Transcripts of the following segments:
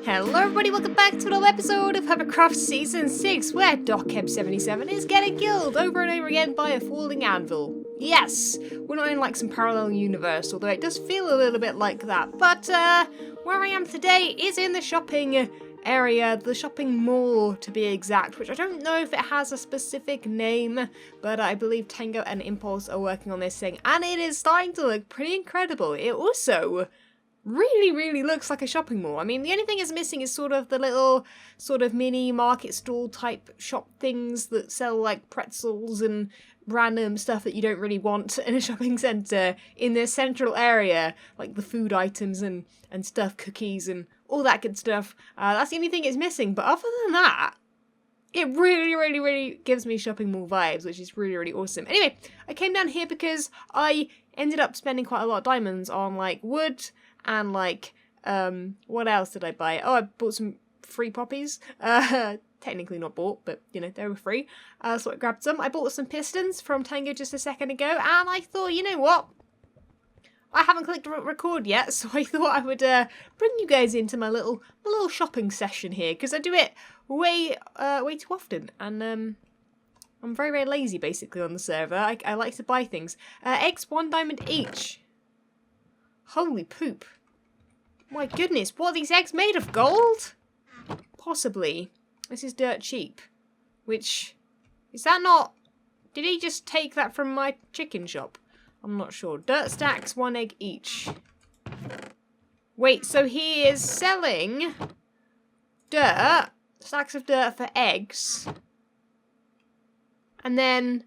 Hello everybody, welcome back to another episode of Hermitcraft Season 6, where DocHeb77 is getting killed over and over again by a falling anvil. Yes, we're not in like some parallel universe, although it does feel a little bit like that. But where I am today is in the shopping area, the shopping mall to be exact, which I don't know if it has a specific name, but I believe Tango and Impulse are working on this thing, and it is starting to look pretty incredible. It also really looks like a shopping mall. I mean, the only thing it's missing is sort of the little sort of mini market stall type shop things that sell like pretzels and random stuff that you don't really want in a shopping centre in the central area, like the food items and stuff, cookies and all that good stuff. That's the only thing it's missing, but other than that, it really gives me shopping mall vibes, which is really awesome. Anyway, I came down here because I ended up spending quite a lot of diamonds on like wood and like, what else did I buy? Oh, I bought some free poppies. Technically not bought, but you know, they were free. So I grabbed some. I bought some pistons from Tango just a second ago, and I thought, you know what? I haven't clicked record yet, so I thought I would bring you guys into my little shopping session here, because I do it way too often, and I'm very lazy basically on the server. I like to buy things. Eggs, 1 diamond each. Holy poop. My goodness, what are these eggs made of? Gold? Possibly. This is dirt cheap. Which, is that not... Did he just take that from my chicken shop? I'm not sure. Dirt stacks, 1 egg each. Wait, so he is selling dirt, stacks of dirt for eggs. And then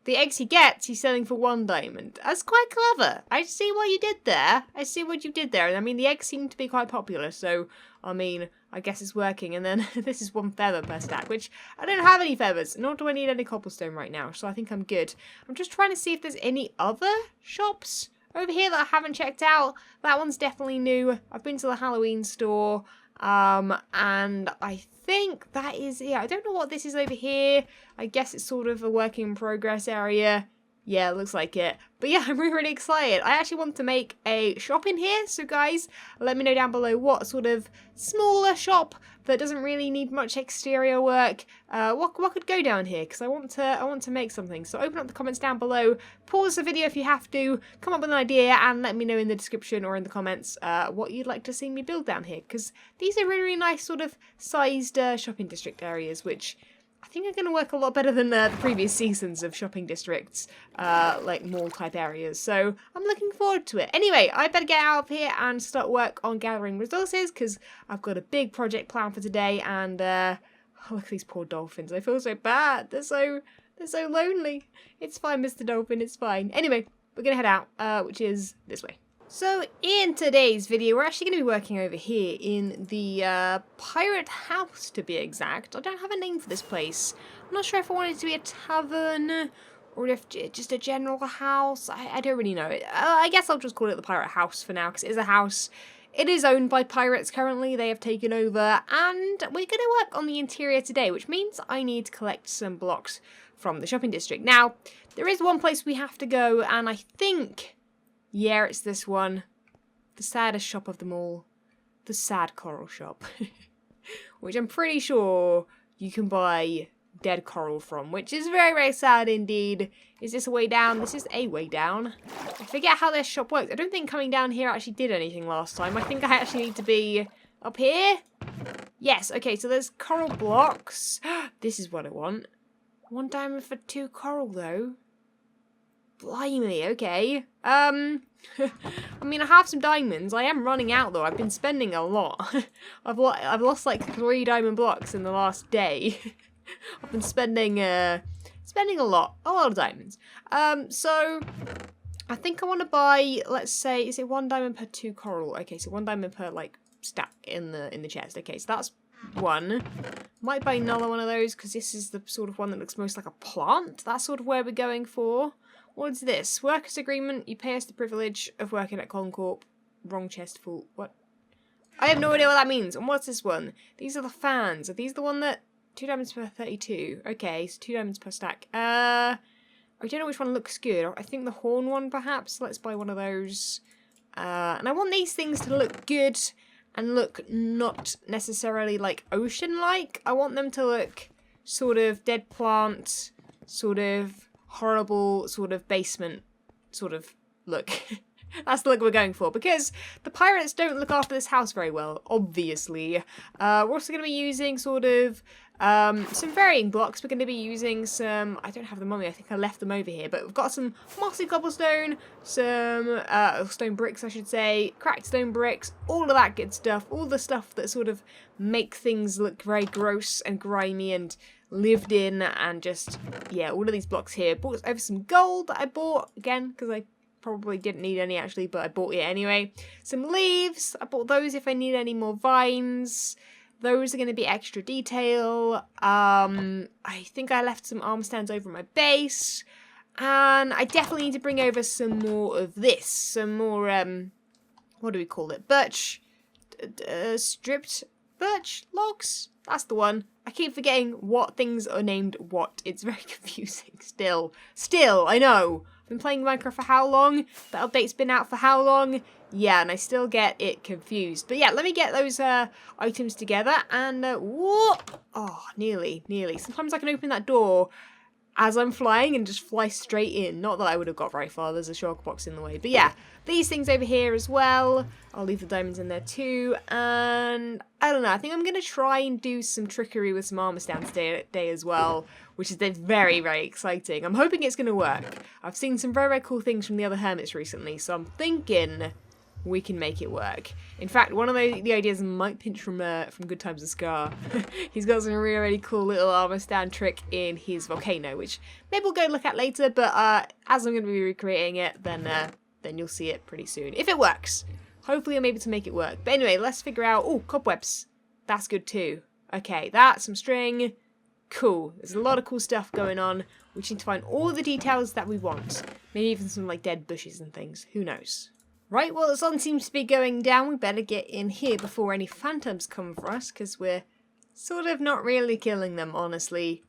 the eggs he gets, he's selling for 1 diamond. That's quite clever. I see what you did there. I see what you did there. And I mean, the eggs seem to be quite popular, so, I mean, I guess it's working. And then this is 1 feather per stack, which I don't have any feathers, nor do I need any cobblestone right now, so I think I'm good. I'm just trying to see if there's any other shops over here that I haven't checked out. That one's definitely new. I've been to the Halloween store, and I think that is it. I don't know what this is over here. I guess it's sort of a work in progress area. Yeah, it looks like it. But yeah, I'm really excited. I actually want to make a shop in here. So guys, let me know down below what sort of smaller shop that doesn't really need much exterior work. What could go down here? Because I want to make something. So open up the comments down below. Pause the video if you have to. Come up with an idea and let me know in the description or in the comments what you'd like to see me build down here. Because these are really nice sort of sized shopping district areas, which I think are going to work a lot better than the previous seasons of shopping districts, like mall type areas. So I'm looking forward to it. Anyway, I better get out of here and start work on gathering resources, because I've got a big project planned for today. And oh, look at these poor dolphins. I feel so bad. They're so lonely. It's fine, Mr. Dolphin. It's fine. Anyway, we're going to head out, which is this way. So in today's video, we're actually going to be working over here in the Pirate House, to be exact. I don't have a name for this place. I'm not sure if I want it to be a tavern or if just a general house. I don't really know. I guess I'll just call it the Pirate House for now, because it is a house. It is owned by pirates currently. They have taken over, and we're going to work on the interior today, which means I need to collect some blocks from the shopping district. Now, there is one place we have to go, and I think... yeah, it's this one. The saddest shop of them all. The sad coral shop. Which I'm pretty sure you can buy dead coral from, which is very sad indeed. Is this a way down? This is a way down. I forget how their shop works. I don't think coming down here actually did anything last time. I think I actually need to be up here. Yes, okay, so there's coral blocks. This is what I want. 1 diamond for 2 coral though. Blimey, okay. I mean, I have some diamonds. I am running out, though. I've been spending a lot. I've lost, like, 3 diamond blocks in the last day. I've been spending a lot of diamonds. So, I think I want to buy, let's say, is it 1 diamond per 2 coral? Okay, so 1 diamond per, like, stack in the chest. Okay, so that's 1. Might buy another one of those, because this is the sort of one that looks most like a plant. That's sort of where we're going for. What's this? Workers' agreement. You pay us the privilege of working at Concorp. Wrong chest full. What? I have no idea what that means. And what's this one? These are the fans. Are these the one that... 2 diamonds per 32. Okay, so 2 diamonds per stack. I don't know which one looks good. I think the horn one, perhaps. Let's buy one of those. And I want these things to look good and look not necessarily like ocean-like. I want them to look sort of dead plant, sort of horrible, sort of basement sort of look. That's the look we're going for, because the pirates don't look after this house very well, obviously. We're also going to be using sort of some varying blocks. We're going to be using some, I don't have them on me, I think I left them over here, but we've got some mossy cobblestone, some stone bricks I should say, cracked stone bricks, all of that good stuff, all the stuff that sort of make things look very gross and grimy and lived in, and just, yeah, all of these blocks here. Bought over some gold that I bought, again, because I probably didn't need any actually, but I bought it anyway. Some leaves, I bought those if I need any more vines. Those are going to be extra detail. I think I left some arm stands over my base. And I definitely need to bring over some more of this. Some more, what do we call it? Birch, stripped birch logs? That's the one. I keep forgetting what things are named what. It's very confusing still. I know. I've been playing Minecraft for how long? The update's been out for how long? Yeah, and I still get it confused. But yeah, let me get those items together and whoop! Oh, nearly. Sometimes I can open that door as I'm flying and just fly straight in. Not that I would have got very far, there's a shulker box in the way. But yeah, these things over here as well. I'll leave the diamonds in there too. And I don't know, I think I'm going to try and do some trickery with some armor stands today as well, which is very, very exciting. I'm hoping it's going to work. I've seen some very, very cool things from the other hermits recently, so I'm thinking we can make it work. In fact, one of the ideas might pinch from Good Times and Scar. He's got some really, really cool little armor stand trick in his volcano, which maybe we'll go look at later, but as I'm going to be recreating it, then you'll see it pretty soon. If it works. Hopefully I'm able to make it work. But anyway, let's figure out... Oh, cobwebs. That's good too. Okay, that's some string. Cool. There's a lot of cool stuff going on. We just need to find all the details that we want. Maybe even some like dead bushes and things. Who knows? Right, well, the sun seems to be going down. We better get in here before any phantoms come for us, because we're sort of not really killing them, honestly.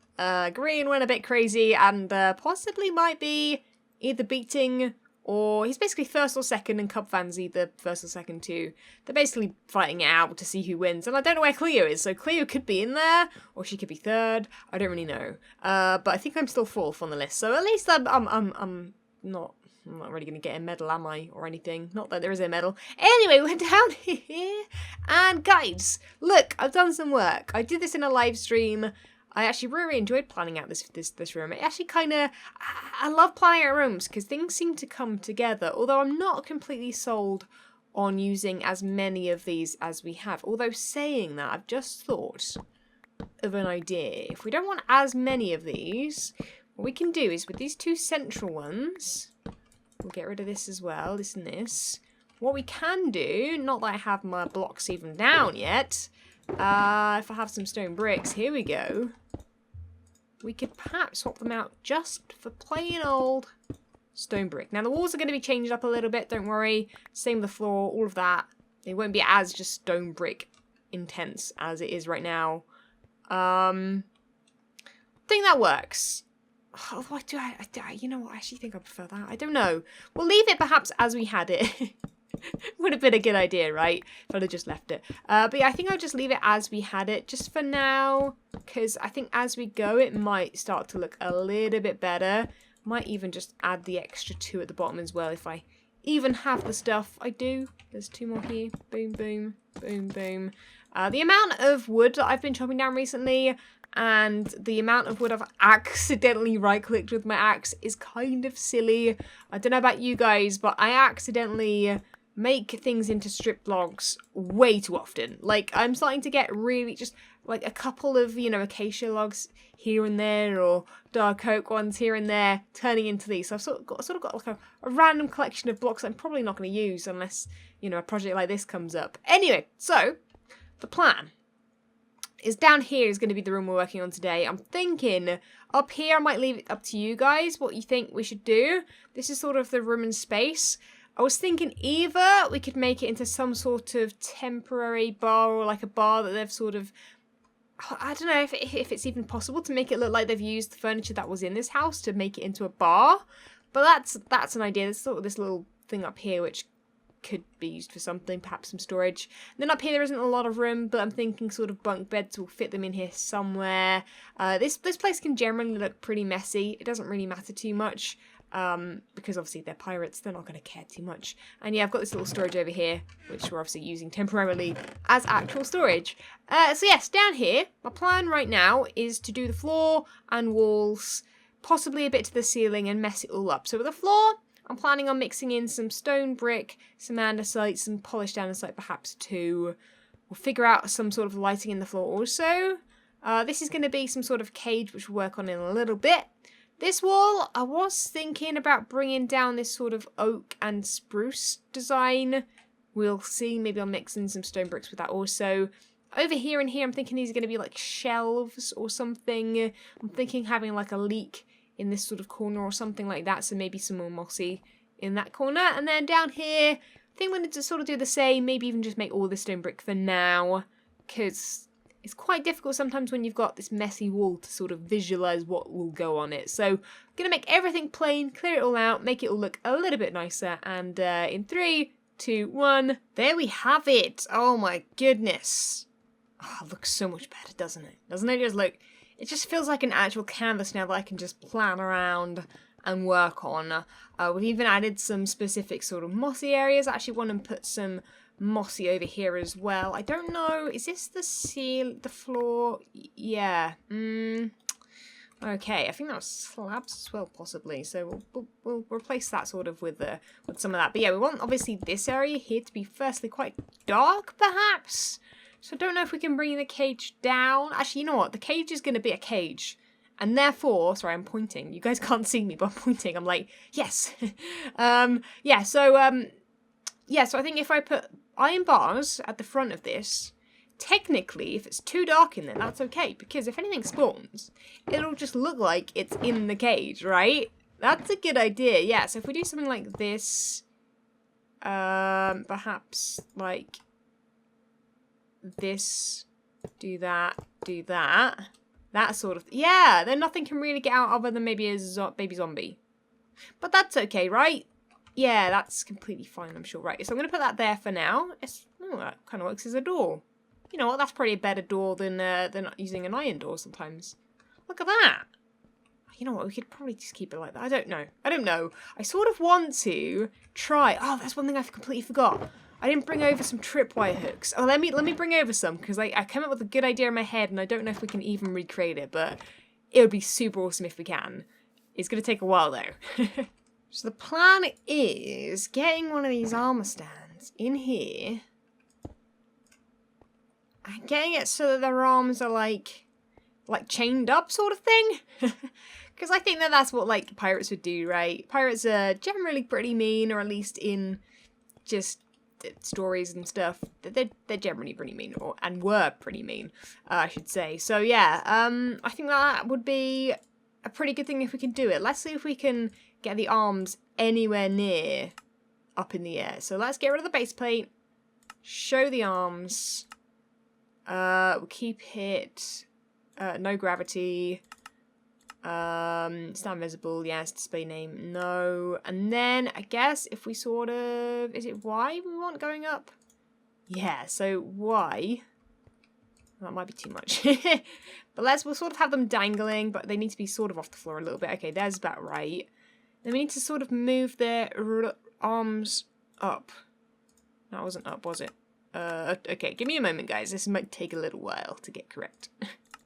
Green went a bit crazy and possibly might be either beating or he's basically first or second, and Cubfan's either first or second too. They're basically fighting it out to see who wins, and I don't know where Cleo is, so Cleo could be in there, or she could be third. I don't really know. But I think I'm still fourth on the list, so at least I'm not really going to get a medal, am I, or anything? Not that there is a medal. Anyway, we're down here, and guys, look, I've done some work. I did this in a live stream. I actually really enjoyed planning out this room. It actually kind of, I love planning out rooms because things seem to come together, although I'm not completely sold on using as many of these as we have. Although saying that, I've just thought of an idea. If we don't want as many of these, what we can do is with these two central ones, we'll get rid of this as well, this and this. What we can do, not that I have my blocks even down yet, if I have some stone bricks, here we go. We could perhaps swap them out just for plain old stone brick. Now the walls are going to be changed up a little bit, don't worry. Same with the floor, all of that. It won't be as just stone brick intense as it is right now. I think that works. Oh, you know what, I actually think I prefer that. I don't know. We'll leave it perhaps as we had it. Would have been a good idea, right? If I'd have just left it. But yeah, I think I'll just leave it as we had it just for now. Because I think as we go, it might start to look a little bit better. Might even just add the extra 2 at the bottom as well if I even have the stuff. I do. There's 2 more here. Boom, boom, boom, boom. The amount of wood that I've been chopping down recently and the amount of wood I've accidentally right-clicked with my axe is kind of silly. I don't know about you guys, but I accidentally make things into strip logs way too often. Like, I'm starting to get really just like a couple of, you know, acacia logs here and there, or dark oak ones here and there, turning into these. So I've sort of got like a random collection of blocks I'm probably not going to use unless, you know, a project like this comes up. Anyway, so the plan is down here is going to be the room we're working on today. I'm thinking up here, I might leave it up to you guys what you think we should do. This is sort of the room and space. I was thinking either we could make it into some sort of temporary bar, or like a bar that they've sort of, I don't know if it's even possible to make it look like they've used the furniture that was in this house to make it into a bar. But that's an idea. There's sort of this little thing up here which could be used for something, perhaps some storage. And then up here there isn't a lot of room, but I'm thinking sort of bunk beds will fit them in here somewhere. This place can generally look pretty messy. It doesn't really matter too much, because obviously they're pirates, they're not going to care too much. And yeah, I've got this little storage over here, which we're obviously using temporarily as actual storage. So yes, down here, my plan right now is to do the floor and walls, possibly a bit to the ceiling, and mess it all up. So with the floor, I'm planning on mixing in some stone brick, some andesite, some polished andesite perhaps too. We'll figure out some sort of lighting in the floor also. This is going to be some sort of cage, which we'll work on in a little bit. This wall, I was thinking about bringing down this sort of oak and spruce design. We'll see, maybe I'll mix in some stone bricks with that also. Over here and here, I'm thinking these are going to be like shelves or something. I'm thinking having like a leak in this sort of corner or something like that, so maybe some more mossy in that corner. And then down here, I think I'm going to sort of do the same, maybe even just make all the stone brick for now, because it's quite difficult sometimes when you've got this messy wall to sort of visualise what will go on it. So I'm going to make everything plain, clear it all out, make it all look a little bit nicer, and in 3, 2, 1, there we have it. Oh my goodness. Oh, it looks so much better, doesn't it? Doesn't it just look... It just feels like an actual canvas now that I can just plan around and work on. We've even added some specific sort of mossy areas. I actually want to put some mossy over here as well. I don't know. Is this the floor? Yeah. Okay, I think that was slabs as well, possibly. So we'll replace that sort of with some of that. But yeah, we want obviously this area here to be firstly quite dark, perhaps. So I don't know if we can bring the cage down. Actually, you know what? The cage is going to be a cage. And therefore, sorry, I'm pointing. You guys can't see me, but I'm pointing. I'm like, yes. Yeah, so I think if I put iron bars at the front of this, technically, if it's too dark in there, that's okay. Because if anything spawns, it'll just look like it's in the cage, right? That's a good idea. Yeah, so if we do something like this, perhaps like... this, do that, that sort of, yeah, then nothing can really get out other than maybe a baby zombie. But that's okay, right? Yeah, that's completely fine, I'm sure, right? So I'm going to put that there for now. That kind of works as a door. You know what, that's probably a better door than using an iron door sometimes. Look at that. You know what, we could probably just keep it like that. I don't know. I sort of want to try, oh, that's one thing I completely forgot. I didn't bring over some tripwire hooks. Oh, let me bring over some, because I came up with a good idea in my head, and I don't know if we can even recreate it, but it would be super awesome if we can. It's going to take a while, though. So the plan is getting one of these armor stands in here, and getting it so that their arms are like chained up sort of thing. Because I think that's what like pirates would do, right? Pirates are generally pretty mean, or at least in just stories and stuff, they're generally pretty mean, and were pretty mean, I should say. So yeah, I think that would be a pretty good thing if we can do it. Let's see if we can get the arms anywhere near up in the air. So let's get rid of the base plate, show the arms, we'll keep it, no gravity, stand visible, yes, display name, no. And then I guess if we sort of, is it Y we want going up? Yeah, so Y, that might be too much. But we'll sort of have them dangling, but they need to be sort of off the floor a little bit. Okay, there's about right. Then we need to sort of move their arms up. That wasn't up, was it? Okay, give me a moment, guys. This might take a little while to get correct.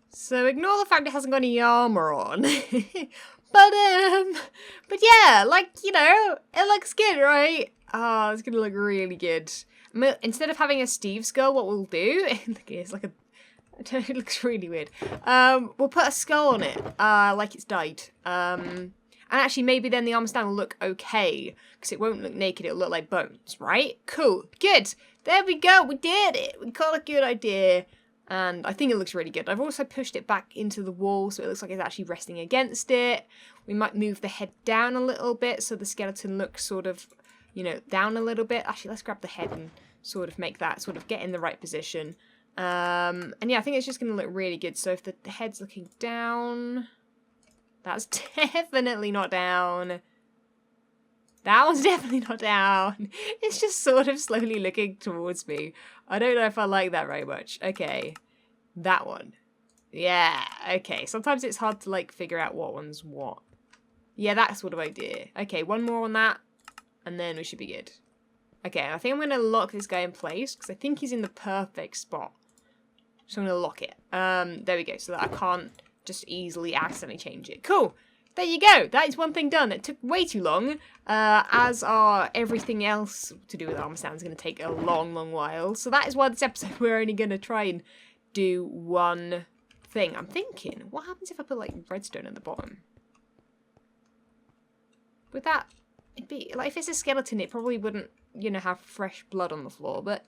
So ignore the fact it hasn't got any armor on. but yeah, like, you know, it looks good, right? Oh, it's gonna look really good. Instead of having a Steve skull, what we'll do, it's like it looks really weird. We'll put a skull on it, like it's died. And actually maybe then the arm stand will look okay, because it won't look naked, it'll look like bones, right? Cool, good. There we go, we did it. We got a good idea. And I think it looks really good. I've also pushed it back into the wall, so it looks like it's actually resting against it. We might move the head down a little bit, so the skeleton looks sort of, you know, down a little bit. Actually, let's grab the head and sort of make that sort of get in the right position. And yeah, I think it's just going to look really good. So if the head's looking down, that's definitely not down. That one's definitely not down. It's just sort of slowly looking towards me. I don't know if I like that very much. Okay. That one. Yeah, okay. Sometimes it's hard to, like, figure out what one's what. Yeah, that sort of idea. Okay, one more on that, and then we should be good. Okay, I think I'm going to lock this guy in place, because I think he's in the perfect spot. So I'm going to lock it. There we go, so that I can't just easily accidentally change it. Cool! There you go! That is one thing done. It took way too long, as are everything else to do with armor stand is going to take a long, long while. So that is why this episode we're only going to try and do one thing. I'm thinking, what happens if I put, like, redstone at the bottom? Would that... It'd be... Like, if it's a skeleton, it probably wouldn't, you know, have fresh blood on the floor, but...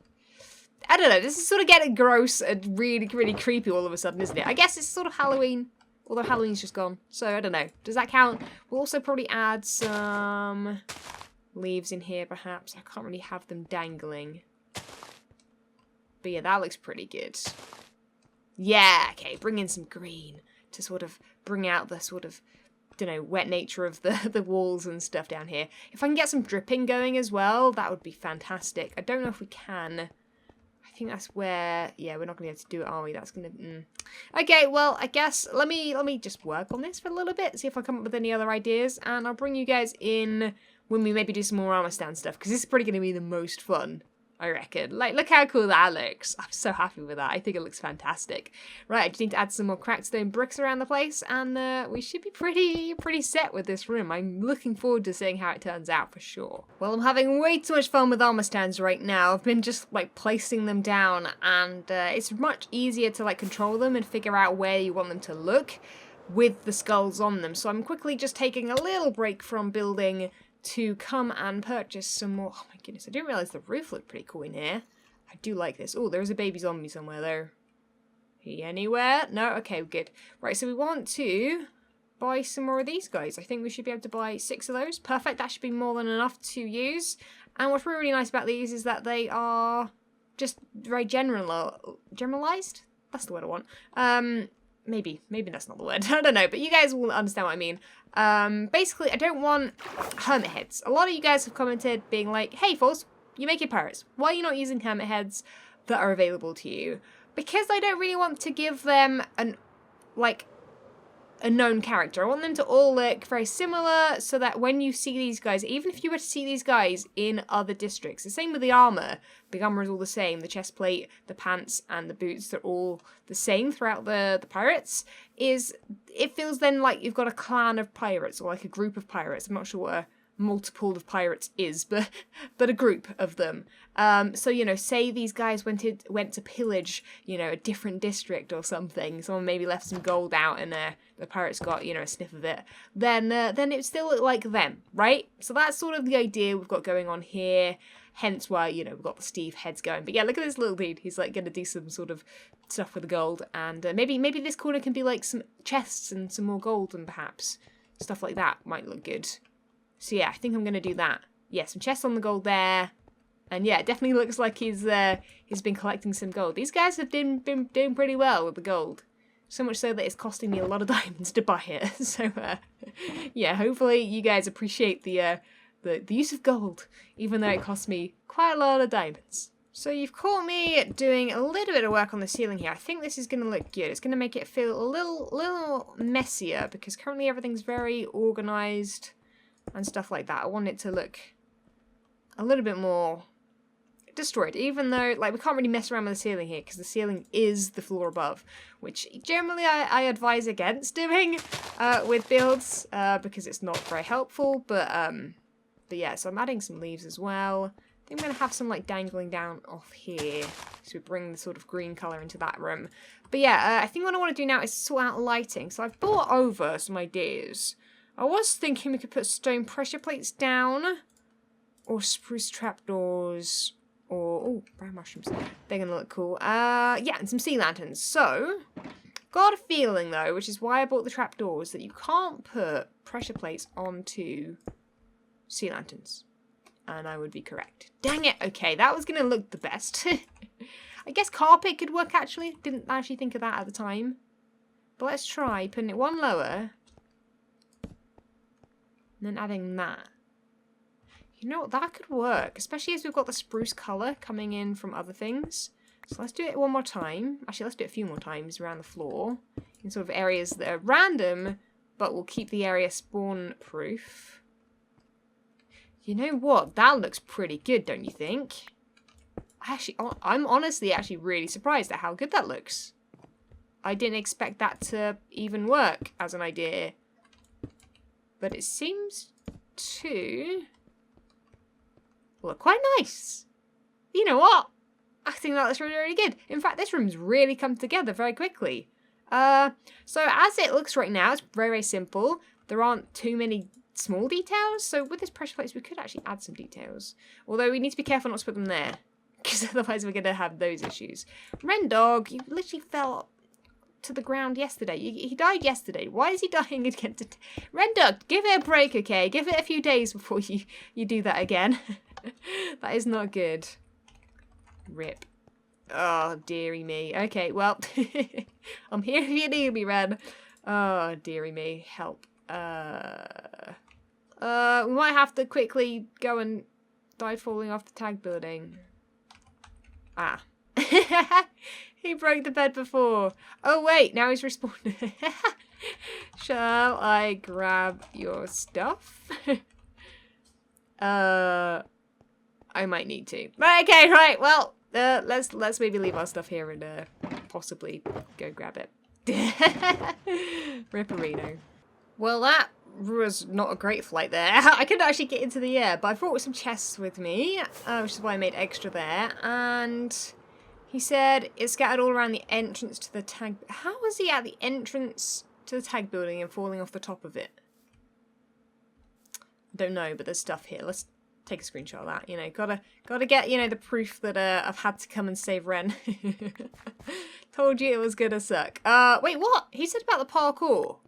I don't know, this is sort of getting gross and really, really creepy all of a sudden, isn't it? I guess it's sort of Halloween, although Halloween's just gone, so I don't know. Does that count? We'll also probably add some leaves in here, perhaps. I can't really have them dangling. But yeah, that looks pretty good. Yeah, okay, bring in some green to sort of bring out the sort of, don't know, wet nature of the walls and stuff down here. If I can get some dripping going as well, that would be fantastic. I don't know if we can. I think that's where, yeah, we're not going to be able to do it, are we? That's going to, Okay, well, I guess, let me just work on this for a little bit, see if I come up with any other ideas, and I'll bring you guys in when we maybe do some more armor stand stuff, because this is probably going to be the most fun, I reckon. Like, look how cool that looks. I'm so happy with that. I think it looks fantastic. Right, I just need to add some more cracked stone bricks around the place, and we should be pretty set with this room. I'm looking forward to seeing how it turns out for sure. Well, I'm having way too much fun with armor stands right now. I've been just, like, placing them down, and it's much easier to, like, control them and figure out where you want them to look with the skulls on them. So I'm quickly just taking a little break from building to come and purchase some more. Oh my goodness, I didn't realise the roof looked pretty cool in here. I do like this. Oh, there's a baby zombie somewhere though. He anywhere? No? Okay, good. Right, so we want to buy some more of these guys. I think we should be able to buy 6 of those. Perfect, that should be more than enough to use. And what's really nice about these is that they are just very generalized? That's the word I want. Maybe that's not the word. I don't know, but you guys will understand what I mean. Basically, I don't want hermit heads. A lot of you guys have commented being like, hey, False, you make your pirates. Why are you not using hermit heads that are available to you? Because I don't really want to give them a known character. I want them to all look very similar so that when you see these guys, even if you were to see these guys in other districts, the same with the armor. The armor is all the same. The chest plate, the pants, and the boots, they're all the same throughout the pirates. It feels then like you've got a clan of pirates or like a group of pirates. I'm not sure what a multiple of pirates is, but a group of them. So, you know, say these guys went to pillage, you know, a different district or something. Someone maybe left some gold out and the pirates got, you know, a sniff of it. Then it still look like them, right? So that's sort of the idea we've got going on here. Hence why, you know, we've got the Steve heads going. But yeah, look at this little dude. He's like going to do some sort of stuff with the gold. And maybe this corner can be like some chests and some more gold and perhaps stuff like that might look good. So yeah, I think I'm going to do that. Yeah, some chests on the gold there. And yeah, it definitely looks like he's been collecting some gold. These guys have been doing pretty well with the gold. So much so that it's costing me a lot of diamonds to buy it. So yeah, hopefully you guys appreciate the use of gold, even though it cost me quite a lot of diamonds. So you've caught me doing a little bit of work on the ceiling here. I think this is going to look good. It's going to make it feel a little messier because currently everything's very organised and stuff like that. I want it to look a little bit more destroyed, even though, like, we can't really mess around with the ceiling here because the ceiling is the floor above, which generally I advise against doing with builds because it's not very helpful, but yeah, so I'm adding some leaves as well. I think I'm going to have some, like, dangling down off here so we bring the sort of green colour into that room. But yeah, I think what I want to do now is sort out lighting. So I've brought over some ideas. I was thinking we could put stone pressure plates down, or spruce trapdoors, or, oh, brown mushrooms. They're going to look cool. Yeah, and some sea lanterns. So, got a feeling, though, which is why I bought the trapdoors, that you can't put pressure plates onto sea lanterns. And I would be correct. Dang it! Okay, that was going to look the best. I guess carpet could work, actually. Didn't actually think of that at the time. But let's try putting it one lower. And then adding that. You know what, that could work, especially as we've got the spruce colour coming in from other things. So let's do it one more time. Actually, let's do it a few more times around the floor in sort of areas that are random, but will keep the area spawn proof. You know what? That looks pretty good, don't you think? I'm honestly actually really surprised at how good that looks. I didn't expect that to even work as an idea. But it seems to look quite nice. You know what? I think that looks really, really good. In fact, this room's really come together very quickly. So as it looks right now, it's very, very simple. There aren't too many small details. So with this pressure plates, we could actually add some details. Although we need to be careful not to put them there, because otherwise we're going to have those issues. Ren Dog, you literally fell to the ground yesterday. He died yesterday. Why is he dying again? Ren Dog, give it a break, okay? Give it a few days before you do that again. That is not good. Rip. Oh, dearie me. Okay, well, I'm here if you need me, Ren. Oh, dearie me. Help. We might have to quickly go and die falling off the tag building. Ah. He broke the bed before. Oh, wait. Now he's respawned. Shall I grab your stuff? I might need to. Okay, right. Well, let's maybe leave our stuff here and possibly go grab it. Ripperino. Well, that was not a great flight there. I couldn't actually get into the air, but I brought some chests with me, which is why I made extra there. And he said it's scattered all around the entrance to the tag. How was he at the entrance to the tag building and falling off the top of it? I don't know, but there's stuff here. Let's take a screenshot of that. You know, gotta get, you know, the proof that I've had to come and save Ren. Told you it was gonna suck. Wait, what? He said about the parkour.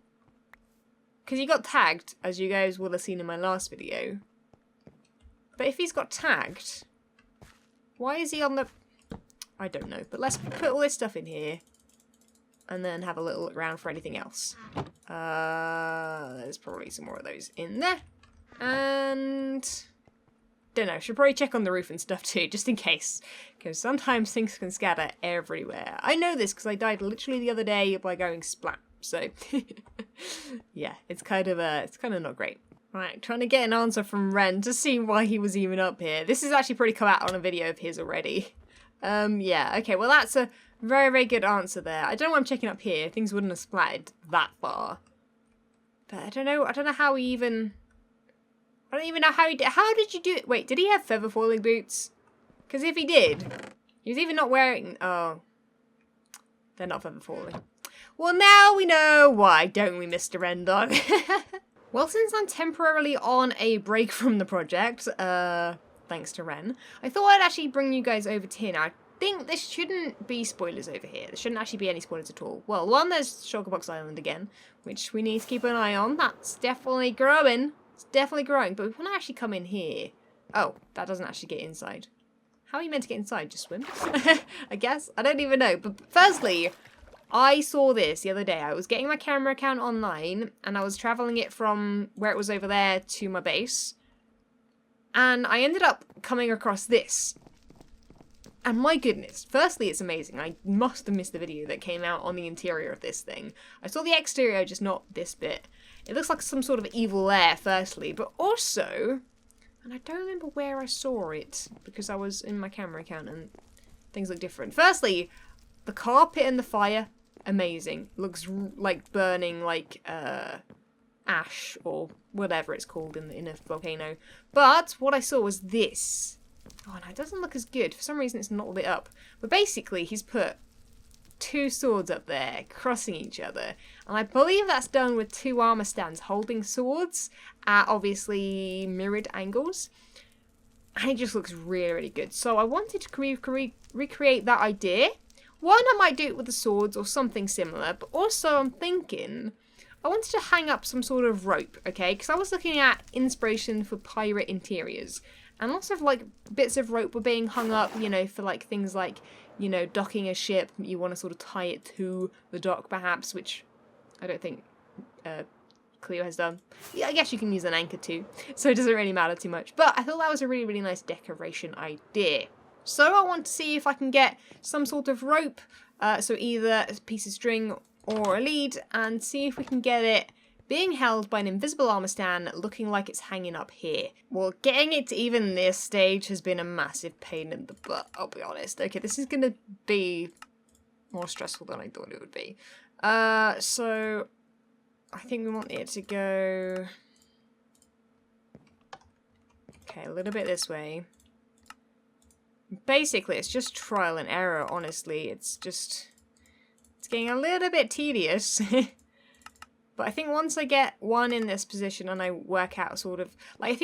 Because he got tagged, as you guys will have seen in my last video. But if he's got tagged, why is he on the... I don't know. But let's put all this stuff in here. And then have a little look around for anything else. There's probably some more of those in there. And... don't know. Should probably check on the roof and stuff too, just in case. Because sometimes things can scatter everywhere. I know this because I died literally the other day by going splat. So, yeah, it's kind of not great. Right, trying to get an answer from Ren to see why he was even up here. This is actually pretty come out on a video of his already. Yeah, okay, well that's a very, very good answer there. I don't know why I'm checking up here. Things wouldn't have splattered that far. But I don't know how he even... I don't even know how he did... How did you do it? Wait, did he have feather falling boots? Because if he did, he was even not wearing... Oh, they're not feather falling. Well, now we know why, don't we, Mr. Rendog? Well, since I'm temporarily on a break from the project, thanks to Ren, I thought I'd actually bring you guys over to here. Now, I think there shouldn't be spoilers over here. There shouldn't actually be any spoilers at all. Well, one, there's Shulkerbox Island again, which we need to keep an eye on. That's definitely growing. It's definitely growing. But when I actually come in here... Oh, that doesn't actually get inside. How are you meant to get inside? Just swim? I guess? I don't even know. But firstly... I saw this the other day. I was getting my camera account online and I was traveling it from where it was over there to my base. And I ended up coming across this. And my goodness, firstly, it's amazing. I must have missed the video that came out on the interior of this thing. I saw the exterior, just not this bit. It looks like some sort of evil lair, firstly, but also, and I don't remember where I saw it because I was in my camera account and things look different. Firstly, the carpet and the fire, amazing. Looks like burning like ash or whatever it's called in a volcano. But what I saw was this. Oh no, it doesn't look as good. For some reason it's not lit up. But basically he's put two swords up there crossing each other. And I believe that's done with two armor stands holding swords at obviously mirrored angles. And it just looks really, really good. So I wanted to recreate that idea. One, I might do it with the swords or something similar, but also I'm thinking I wanted to hang up some sort of rope, okay? Because I was looking at inspiration for pirate interiors, and lots of, like, bits of rope were being hung up, you know, for, like, things like, you know, docking a ship. You want to sort of tie it to the dock, perhaps, which I don't think Cleo has done. Yeah, I guess you can use an anchor too, so it doesn't really matter too much. But I thought that was a really, really nice decoration idea. So I want to see if I can get some sort of rope, so either a piece of string or a lead, and see if we can get it being held by an invisible armor stand looking like it's hanging up here. Well, getting it to even this stage has been a massive pain in the butt, I'll be honest. Okay, this is going to be more stressful than I thought it would be. So I think we want it to go... Okay, a little bit this way. Basically, it's just trial and error, honestly. It's getting a little bit tedious. But I think once I get one in this position and I work out sort of... Like, I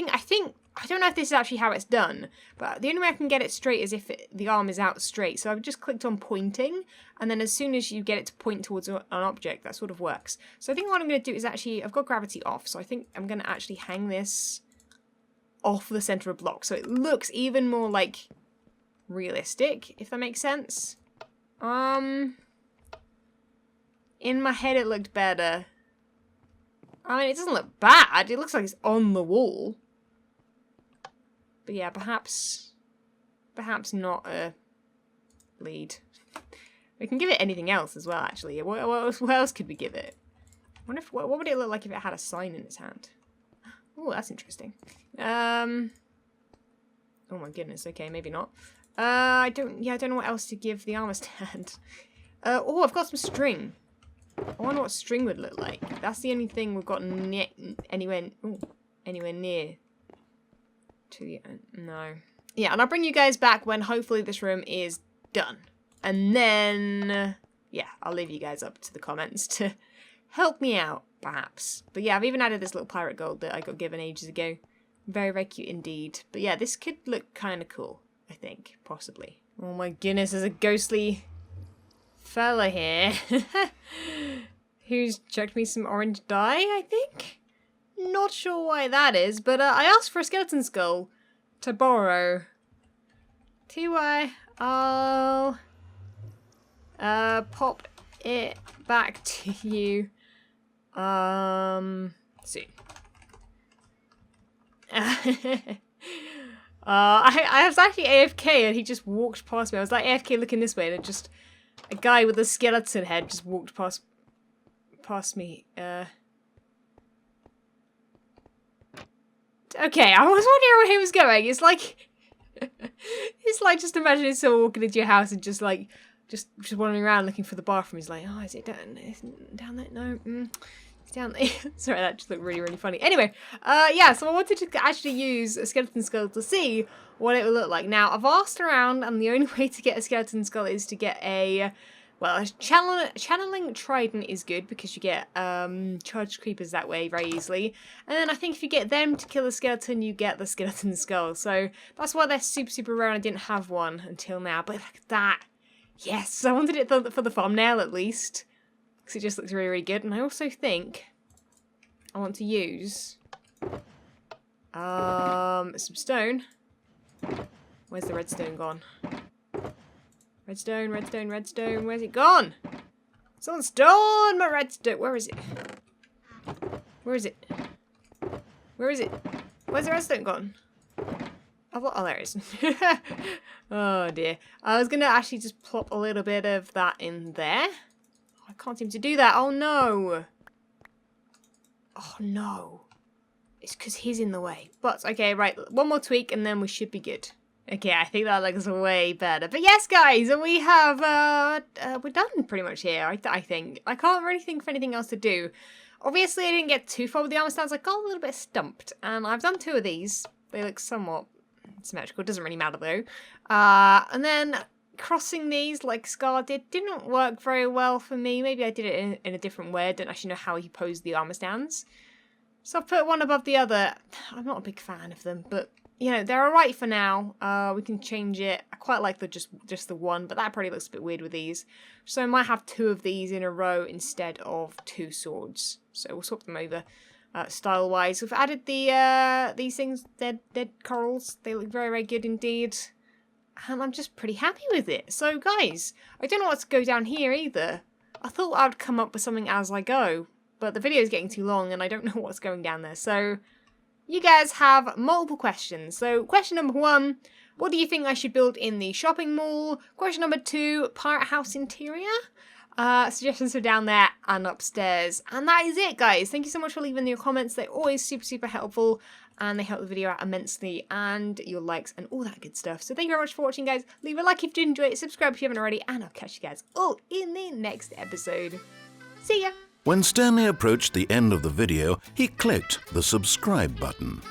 don't know if this is actually how it's done, but the only way I can get it straight is if the arm is out straight. So I've just clicked on pointing, and then as soon as you get it to point towards an object, that sort of works. So I think what I'm going to do is actually... I've got gravity off, so I think I'm going to actually hang this off the center of block, so it looks even more, like, realistic, if that makes sense. In my head it looked better. I mean, it doesn't look bad. It looks like it's on the wall. But yeah, perhaps not a lead. We can give it anything else as well, actually. What else could we give it? I wonder if, what would it look like if it had a sign in its hand? Oh, that's interesting. Oh my goodness. Okay, maybe not. I don't know what else to give the armor stand. Oh, I've got some string. I wonder what string would look like. That's the only thing we've got anywhere near to the... no. Yeah, and I'll bring you guys back when hopefully this room is done. And then... yeah, I'll leave you guys up to the comments to help me out, perhaps. But yeah, I've even added this little pirate gold that I got given ages ago. Very, very cute indeed. But yeah, this could look kind of cool, I think. Possibly. Oh my goodness, there's a ghostly... fella here who's chucked me some orange dye, I think. Not sure why that is, but I asked for a skeleton skull to borrow. I'll pop it back to you soon. I was actually AFK and he just walked past me. I was like AFK looking this way and it just... a guy with a skeleton head just walked past me. Okay, I was wondering where he was going. It's like just imagining someone walking into your house and just wandering around looking for the bathroom. He's like, oh, is it down there? No, it's down there. Sorry, that just looked really, really funny. Anyway, yeah, so I wanted to actually use a skeleton skull to see what it would look like. Now, I've asked around, and the only way to get a skeleton skull is to get a... well, a channeling trident is good because you get charged creepers that way very easily. And then I think if you get them to kill a skeleton, you get the skeleton skull. So that's why they're super, super rare and I didn't have one until now. But look at that. Yes, I wanted it for the thumbnail at least. Because it just looks really, really good. And I also think I want to use some stone. Where's the redstone gone? Redstone, redstone, redstone. Where's it gone? Someone stole my redstone. Where is it? Where is it? Where is it? Where's the redstone gone? Oh, there it is. Oh dear. I was gonna actually just plop a little bit of that in there. I can't seem to do that. Oh no. Oh no. It's because he's in the way. But okay, right. One more tweak and then we should be good. Okay, I think that looks way better. But yes, guys, we have, we're done pretty much here, I think. I can't really think of anything else to do. Obviously, I didn't get too far with the armor stands. I got a little bit stumped. And I've done 2 of these. They look somewhat symmetrical. It doesn't really matter, though. And then crossing these, like Scar did, didn't work very well for me. Maybe I did it in a different way. I don't actually know how he posed the armor stands. So I've put one above the other. I'm not a big fan of them, but... you know, they're alright for now. We can change it. I quite like the just the one, but that probably looks a bit weird with these. So I might have 2 of these in a row instead of 2 swords. So we'll swap them over style-wise. We've added the these things, dead corals. They look very, very good indeed. And I'm just pretty happy with it. So guys, I don't know what to go down here either. I thought I'd come up with something as I go. but the video is getting too long and I don't know what's going down there. So you guys have multiple questions. So question number 1, what do you think I should build in the shopping mall? Question number 2, Pirate House Interior. Suggestions are down there and upstairs. And that is it, guys. Thank you so much for leaving your comments. They're always super, super helpful. And they help the video out immensely. And your likes and all that good stuff. So thank you very much for watching, guys. Leave a like if you enjoyed it. Subscribe if you haven't already. And I'll catch you guys all in the next episode. See ya! When Stanley approached the end of the video, he clicked the subscribe button.